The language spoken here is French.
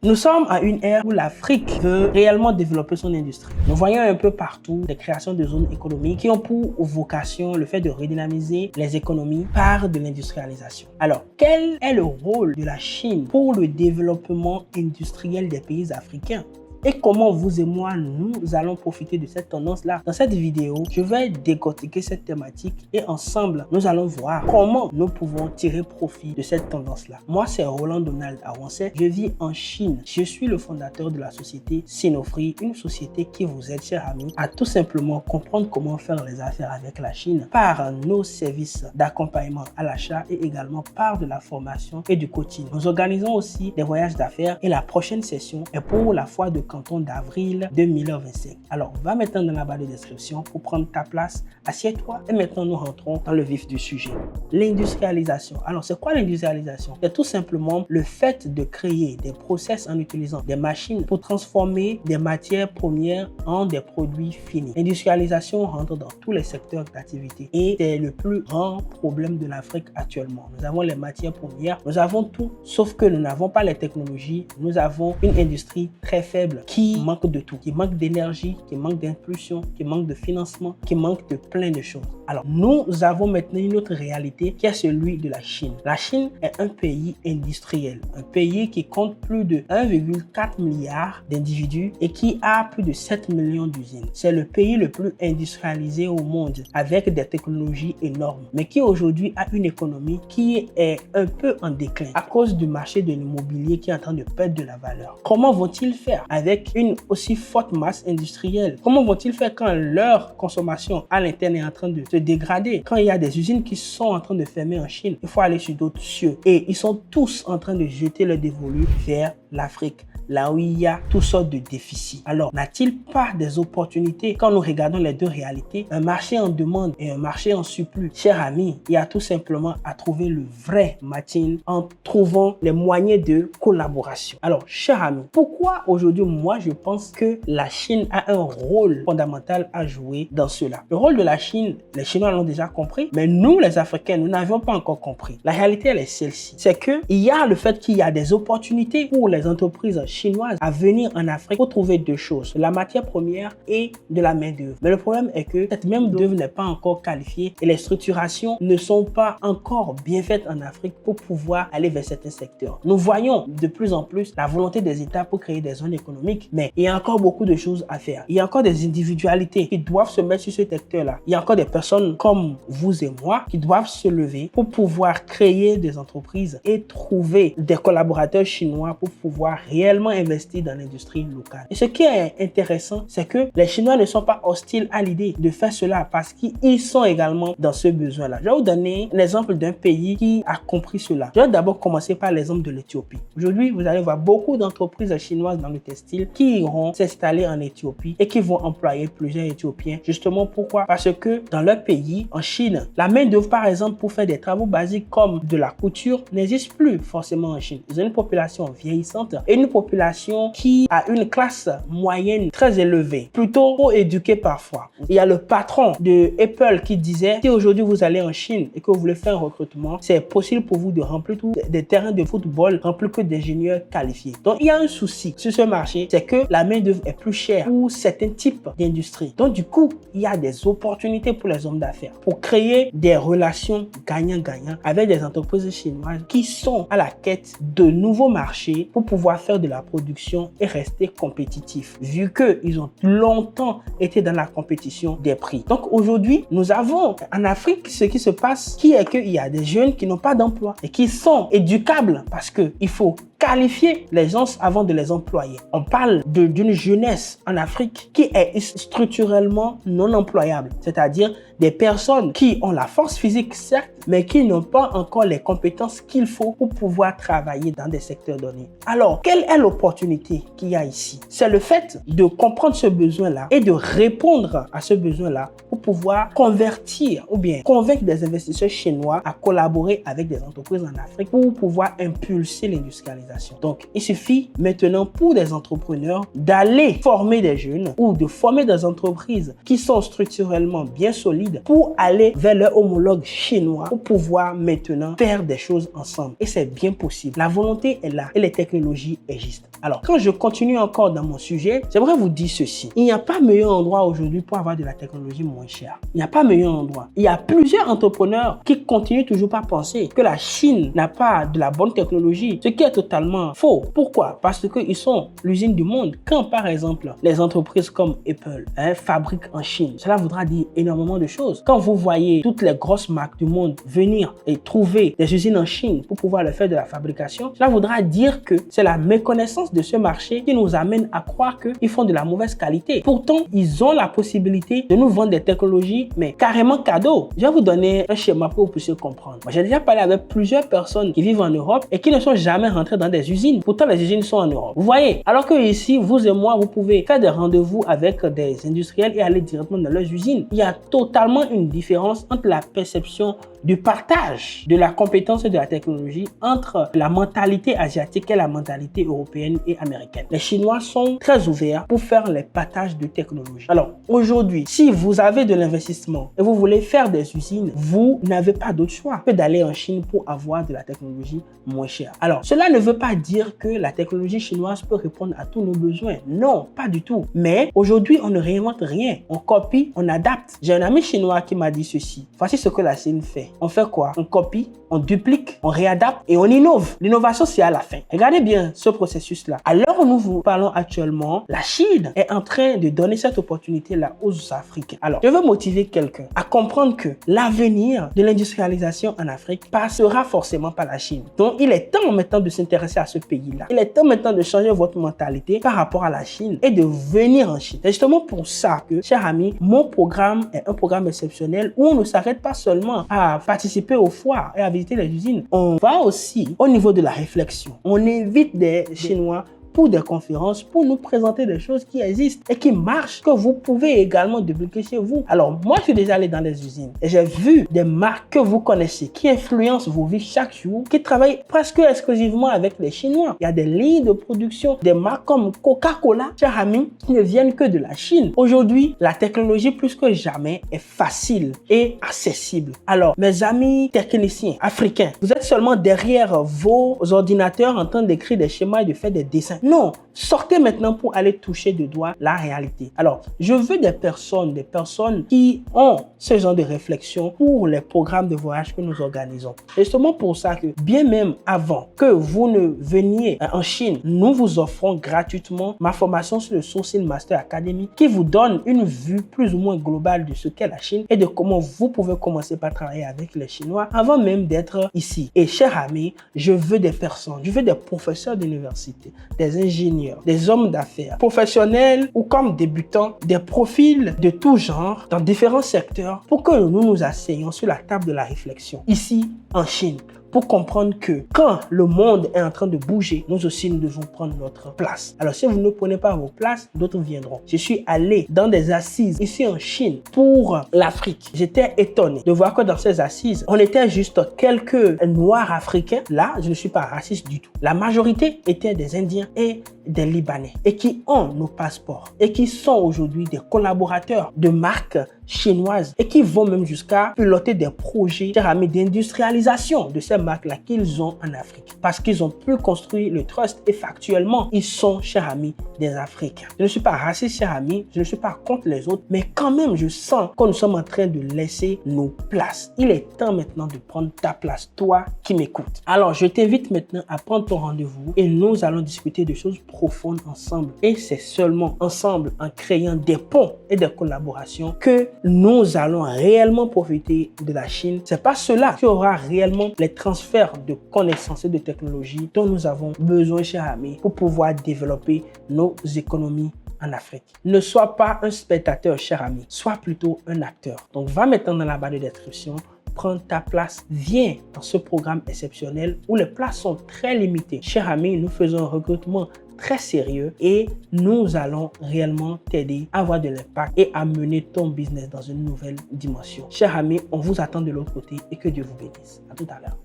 Nous sommes à une ère où l'Afrique veut réellement développer son industrie. Nous voyons un peu partout des créations de zones économiques qui ont pour vocation le fait de redynamiser les économies par de l'industrialisation. Alors, quel est le rôle de la Chine pour le développement industriel des pays africains ? Et comment vous et moi, nous allons profiter de cette tendance-là? Dans cette vidéo, je vais décortiquer cette thématique et ensemble, nous allons voir comment nous pouvons tirer profit de cette tendance-là. Moi, c'est Roland Donald Awansé. Je vis en Chine. Je suis le fondateur de la société Sinofree, une société qui vous aide, chers amis, à tout simplement comprendre comment faire les affaires avec la Chine par nos services d'accompagnement à l'achat et également par de la formation et du coaching. Nous organisons aussi des voyages d'affaires et la prochaine session est pour la foire de Canton d'avril 2025. Alors, va maintenant dans la barre de description pour prendre ta place, assieds-toi et maintenant nous rentrons dans le vif du sujet. L'industrialisation. Alors, c'est quoi l'industrialisation? C'est tout simplement le fait de créer des process en utilisant des machines pour transformer des matières premières en des produits finis. L'industrialisation rentre dans tous les secteurs d'activité et c'est le plus grand problème de l'Afrique actuellement. Nous avons les matières premières, nous avons tout, sauf que nous n'avons pas les technologies, nous avons une industrie très faible qui manque de tout, qui manque d'énergie, qui manque d'impulsion, qui manque de financement, qui manque de plein de choses. Alors, nous avons maintenant une autre réalité qui est celui de la Chine. La Chine est un pays industriel, un pays qui compte plus de 1,4 milliard d'individus et qui a plus de 7 millions d'usines. C'est le pays le plus industrialisé au monde avec des technologies énormes, mais qui aujourd'hui a une économie qui est un peu en déclin à cause du marché de l'immobilier qui est en train de perdre de la valeur. Comment vont-ils faire avec une aussi forte masse industrielle? Comment vont-ils faire quand leur consommation à l'interne est en train de se dégrader? Quand il y a des usines qui sont en train de fermer en Chine, il faut aller sur d'autres cieux. Et ils sont tous en train de jeter le dévolu vers l'Afrique, là où il y a toutes sortes de déficits. Alors, n'a-t-il pas des opportunités quand nous regardons les deux réalités? Un marché en demande et un marché en surplus. Chers amis, il y a tout simplement à trouver le vrai matching en trouvant les moyens de collaboration. Alors, chers amis, pourquoi aujourd'hui, moi, je pense que la Chine a un rôle fondamental à jouer dans cela? Le rôle de la Chine, les Chinois l'ont déjà compris, mais nous, les Africains, nous n'avions pas encore compris. La réalité, elle est celle-ci. C'est qu'il y a le fait qu'il y a des opportunités pour les entreprises chinoises à venir en Afrique pour trouver deux choses, de la matière première et de la main-d'œuvre. Mais le problème est que cette main-d'œuvre n'est pas encore qualifiée et les structurations ne sont pas encore bien faites en Afrique pour pouvoir aller vers certains secteurs. Nous voyons de plus en plus la volonté des États pour créer des zones économiques, mais il y a encore beaucoup de choses à faire. Il y a encore des individualités qui doivent se mettre sur ce secteur-là. Il y a encore des personnes comme vous et moi qui doivent se lever pour pouvoir créer des entreprises et trouver des collaborateurs chinois pour pouvoir réellement investir dans l'industrie locale. Et ce qui est intéressant, c'est que les Chinois ne sont pas hostiles à l'idée de faire cela parce qu'ils sont également dans ce besoin-là. Je vais vous donner l'exemple d'un pays qui a compris cela. Je vais d'abord commencer par l'exemple de l'Éthiopie. Aujourd'hui, vous allez voir beaucoup d'entreprises chinoises dans le textile qui iront s'installer en Éthiopie et qui vont employer plusieurs Éthiopiens. Justement, pourquoi? Parce que dans leur pays, en Chine, la main-d'œuvre, par exemple, pour faire des travaux basiques comme de la couture n'existe plus forcément en Chine. Ils ont une population vieillissante et une population qui a une classe moyenne très élevée, plutôt trop éduquée parfois. Il y a le patron de Apple qui disait, si aujourd'hui vous allez en Chine et que vous voulez faire un recrutement, c'est possible pour vous de remplir tous des terrains de football remplis que d'ingénieurs qualifiés. Donc, il y a un souci sur ce marché, c'est que la main-d'œuvre est plus chère pour certains types d'industries. Donc, du coup, il y a des opportunités pour les hommes d'affaires pour créer des relations gagnant-gagnant avec des entreprises chinoises qui sont à la quête de nouveaux marchés pour pouvoir faire de la production et rester compétitifs, vu qu'ils ont longtemps été dans la compétition des prix. Donc, aujourd'hui, nous avons en Afrique ce qui se passe, qui est qu'il y a des jeunes qui n'ont pas d'emploi et qui sont éducables parce qu'il faut qualifier les gens avant de les employer. On parle d'une jeunesse en Afrique qui est structurellement non employable, c'est-à-dire des personnes qui ont la force physique, certes, mais qui n'ont pas encore les compétences qu'il faut pour pouvoir travailler dans des secteurs donnés. Alors, quelle est l'opportunité qu'il y a ici? C'est le fait de comprendre ce besoin-là et de répondre à ce besoin-là pour pouvoir convertir ou bien convaincre des investisseurs chinois à collaborer avec des entreprises en Afrique pour pouvoir impulser l'industrialisation. Donc, il suffit maintenant pour des entrepreneurs d'aller former des jeunes ou de former des entreprises qui sont structurellement bien solides pour aller vers leur homologue chinois pour pouvoir maintenant faire des choses ensemble. Et c'est bien possible. La volonté est là et les technologies existent. Alors, quand je continue encore dans mon sujet, j'aimerais vous dire ceci. Il n'y a pas meilleur endroit aujourd'hui pour avoir de la technologie moins chère. Il n'y a pas meilleur endroit. Il y a plusieurs entrepreneurs qui continuent toujours pas à penser que la Chine n'a pas de la bonne technologie, ce qui est totalement faux. Pourquoi? Parce qu'ils sont l'usine du monde. Quand, par exemple, les entreprises comme Apple fabriquent en Chine, cela voudra dire énormément de choses. Quand vous voyez toutes les grosses marques du monde venir et trouver des usines en Chine pour pouvoir le faire de la fabrication, cela voudra dire que c'est la méconnaissance de ce marché qui nous amène à croire qu'ils font de la mauvaise qualité. Pourtant, ils ont la possibilité de nous vendre des technologies, mais carrément cadeau. Je vais vous donner un schéma pour que vous puissiez comprendre. J'ai déjà parlé avec plusieurs personnes qui vivent en Europe et qui ne sont jamais rentrées dans des usines. Pourtant, les usines sont en Europe. Vous voyez? Alors que ici, vous et moi, vous pouvez faire des rendez-vous avec des industriels et aller directement dans leurs usines. Il y a totalement une différence entre la perception du partage de la compétence et de la technologie entre la mentalité asiatique et la mentalité européenne et américaine. Les Chinois sont très ouverts pour faire les partages de technologie. Alors, aujourd'hui, si vous avez de l'investissement et vous voulez faire des usines, vous n'avez pas d'autre choix que d'aller en Chine pour avoir de la technologie moins chère. Alors, cela ne veut pas dire que la technologie chinoise peut répondre à tous nos besoins. Non, pas du tout. Mais aujourd'hui, on ne réinvente rien. On copie, on adapte. J'ai un ami chinois qui m'a dit ceci. Voici ce que la Chine fait. On fait quoi? On copie, on duplique, on réadapte et on innove. L'innovation, c'est à la fin. Regardez bien ce processus-là. À l'heure où nous vous parlons actuellement, la Chine est en train de donner cette opportunité-là aux Africains. Alors, je veux motiver quelqu'un à comprendre que l'avenir de l'industrialisation en Afrique passera forcément par la Chine. Donc, il est temps maintenant de s'intéresser à ce pays-là. Il est temps maintenant de changer votre mentalité par rapport à la Chine et de venir en Chine. C'est justement pour ça que, chers amis, mon programme est un programme exceptionnel où on ne s'arrête pas seulement à participer aux foires et à visiter les usines. On va aussi au niveau de la réflexion. On invite des Chinois pour des conférences, pour nous présenter des choses qui existent et qui marchent, que vous pouvez également dupliquer chez vous. Alors, moi, je suis déjà allé dans les usines et j'ai vu des marques que vous connaissez, qui influencent vos vies chaque jour, qui travaillent presque exclusivement avec les Chinois. Il y a des lignes de production, des marques comme Coca-Cola, chers amis, qui ne viennent que de la Chine. Aujourd'hui, la technologie, plus que jamais, est facile et accessible. Alors, mes amis techniciens africains, vous êtes seulement derrière vos ordinateurs en train d'écrire des schémas et de faire des dessins. Non, sortez maintenant pour aller toucher de doigt la réalité. Alors, je veux des personnes qui ont ce genre de réflexion pour les programmes de voyage que nous organisons. C'est justement pour ça que, bien même avant que vous ne veniez en Chine, nous vous offrons gratuitement ma formation sur le Sourcing Master Academy qui vous donne une vue plus ou moins globale de ce qu'est la Chine et de comment vous pouvez commencer par travailler avec les Chinois avant même d'être ici. Et chers amis, je veux des personnes, je veux des professeurs d'université, des ingénieurs, des hommes d'affaires, professionnels ou comme débutants, des profils de tout genre dans différents secteurs pour que nous nous asseyions sur la table de la réflexion ici en Chine, pour comprendre que quand le monde est en train de bouger, nous aussi nous devons prendre notre place. Alors si vous ne prenez pas vos places, d'autres viendront. Je suis allé dans des assises ici en Chine pour l'Afrique. J'étais étonné de voir que dans ces assises, on était juste quelques Noirs africains. Là, je ne suis pas raciste du tout. La majorité étaient des Indiens et des Libanais et qui ont nos passeports et qui sont aujourd'hui des collaborateurs de marques chinoises et qui vont même jusqu'à piloter des projets, chers amis, d'industrialisation de ces marques-là qu'ils ont en Afrique. Parce qu'ils ont pu construire le trust et factuellement, ils sont, chers amis, des Africains. Je ne suis pas raciste, chers amis, je ne suis pas contre les autres, mais quand même, je sens que nous sommes en train de laisser nos places. Il est temps maintenant de prendre ta place, toi qui m'écoutes. Alors, je t'invite maintenant à prendre ton rendez-vous et nous allons discuter de choses profondes ensemble. Et c'est seulement ensemble, en créant des ponts et des collaborations, que nous allons réellement profiter de la Chine. C'est pas cela qui aura réellement les transferts de connaissances et de technologies dont nous avons besoin, chers amis, pour pouvoir développer nos économies en Afrique. Ne sois pas un spectateur, cher ami, sois plutôt un acteur. Donc, va maintenant dans la barre de description, prendre ta place, viens dans ce programme exceptionnel où les places sont très limitées. Cher ami, nous faisons un recrutement très sérieux et nous allons réellement t'aider à avoir de l'impact et à mener ton business dans une nouvelle dimension. Cher ami, on vous attend de l'autre côté et que Dieu vous bénisse. À tout à l'heure.